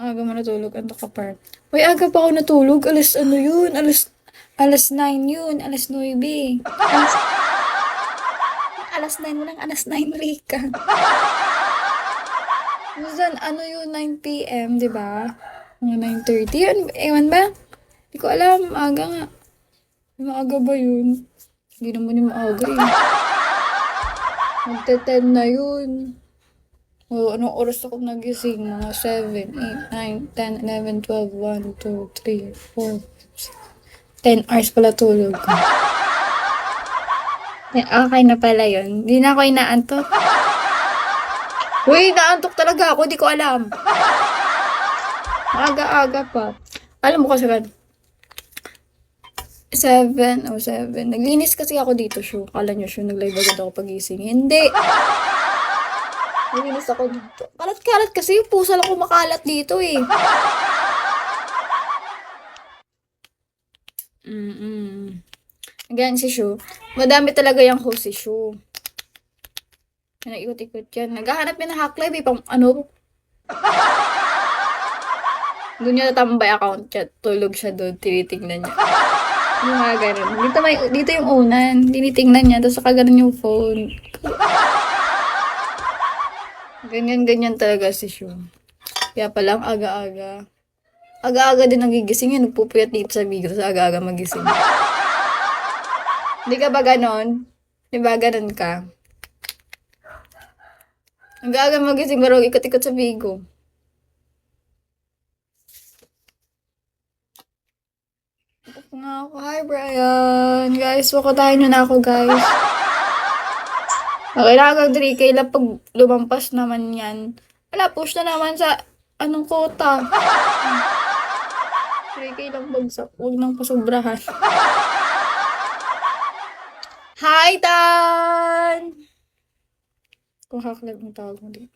Aga mo natulog, antok ka pa. Uy, aga pa ako natulog. Ano yun? Alas 9 yun. Alas 9. Alas 9 mo lang. Alas 9, Rika. Minsan, ano yun, 9 p.m., di ba? Mga 9:30. Yun, ewan ba? Hindi ko alam. Aga nga. Maaga ba yun? Hindi naman yung maaga eh. Magte-10 na yun. O, anong oras ako nagising? Mga 7, 8, 9, 10, 11, 12, 1, 2, 3, 4, 10 hours pala tulog ko. Okay na pala yun. Hindi na ako inaantok. Uy, naantok talaga ako. Di ko alam. Aga-aga pa. Alam mo kasi kan, 7, 7. Naglinis kasi ako dito, show. Kala nyo, show, nag-live agad ako pagising. Hindi. Naglinis ako dito. Kalat-kalat kasi yung pusa lang kumakalat dito eh. Ganyan si Shu. Madami talaga yung host si Shu. Naiikot-ikot yan. Naghahanap yan ng hacklive eh. Pang ano. Doon niya natambay account chat. Tulog siya doon. Tinitingnan niya. Yung mga ganun. Dito yung unan. Tinitingnan niya. Tapos saka ganun yung phone. Ganyan-ganyan talaga si Shu. Kaya palang aga-aga. Aga-aga din nagigising yan. Nagpupuyat dito sa video sa aga-aga magising. Hindi ka ba ganon? Di ba ganon ka? Aga-aga magising, marong ikot-ikot sa Bigo. Tapos nga ako, hi Brian. Guys, wakatahin nyo na ako guys. Okay lang, 3K lang pag lumampas naman yan. Wala, push na naman sa anong kota. 3K lang bagsak, huwag nang pasobrahan. Hi, Tan! Kung hacklive ng tawag mo din.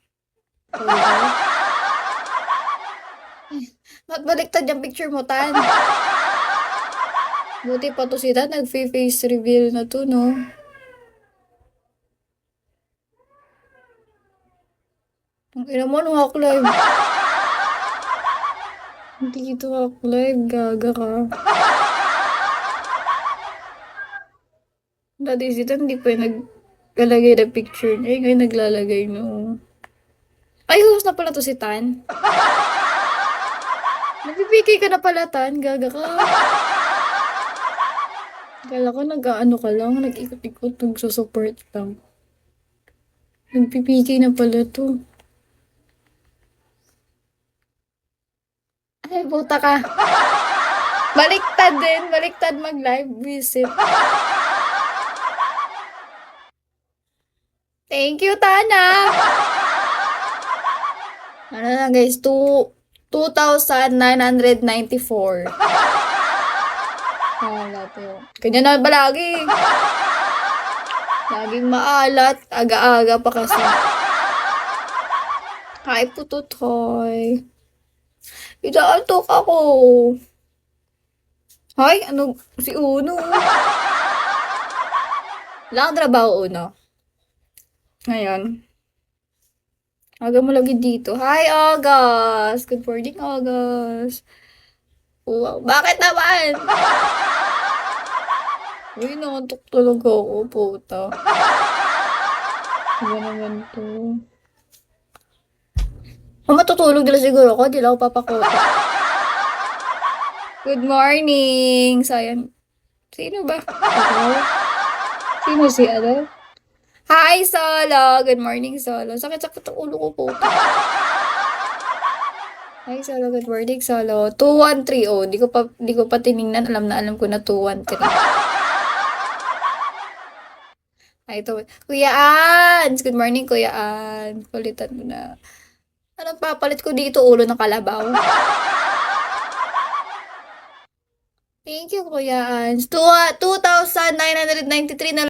Ba't baliktad yung picture mo, Tan? Buti pa to si Tan, nag-face reveal na to, no? Ang ina mo, nung hacklive. Hindi ito hacklive, gaga ka. Dati si Tan, hindi pa yung naglalagay na picture niya. Ngayon naglalagay, no? Ay, host na pala to si Tan. Nagpipikay ka na pala, Tan. Gaga ka. Kala ko nag-ano ka lang, nag-ikot-ikot, nagsusupport lang. Nagpipikay na pala to. Ay, puta ka. Baliktad din. Baliktad mag-live visit. Thank you, Tana. Ano na guys, 2,994. Wala to. Kanya na ba lagi? Laging maalat. Aga-aga pa kasi. Hi, pututoy. Inaantok ako. Hi, ano? Si Uno. Lang trabaho, Uno. Ngayon. Aga mo lagi dito. Hi, August! Good morning, August. Wow, bakit naman? Uy, nakantok talaga ako, puta. Ano naman to? Matutulog nila siguro ako. Di lang ako papakota. Good morning! Sayang. Sino ba? Sino si ano? Hi, Solo! Good morning, Solo. Sakit-sakit ang ulo ko po. Hi, Solo. Good morning, Solo. 2130. Oh, di ko pa tiningnan. Alam na alam ko na 213. Ay, ito. Kuya Ans! Good morning, Kuya Ans. Palitan mo na. Anong papalit ko dito? Ulo ng kalabaw. Thank you, Kuya Ans. 2,993 na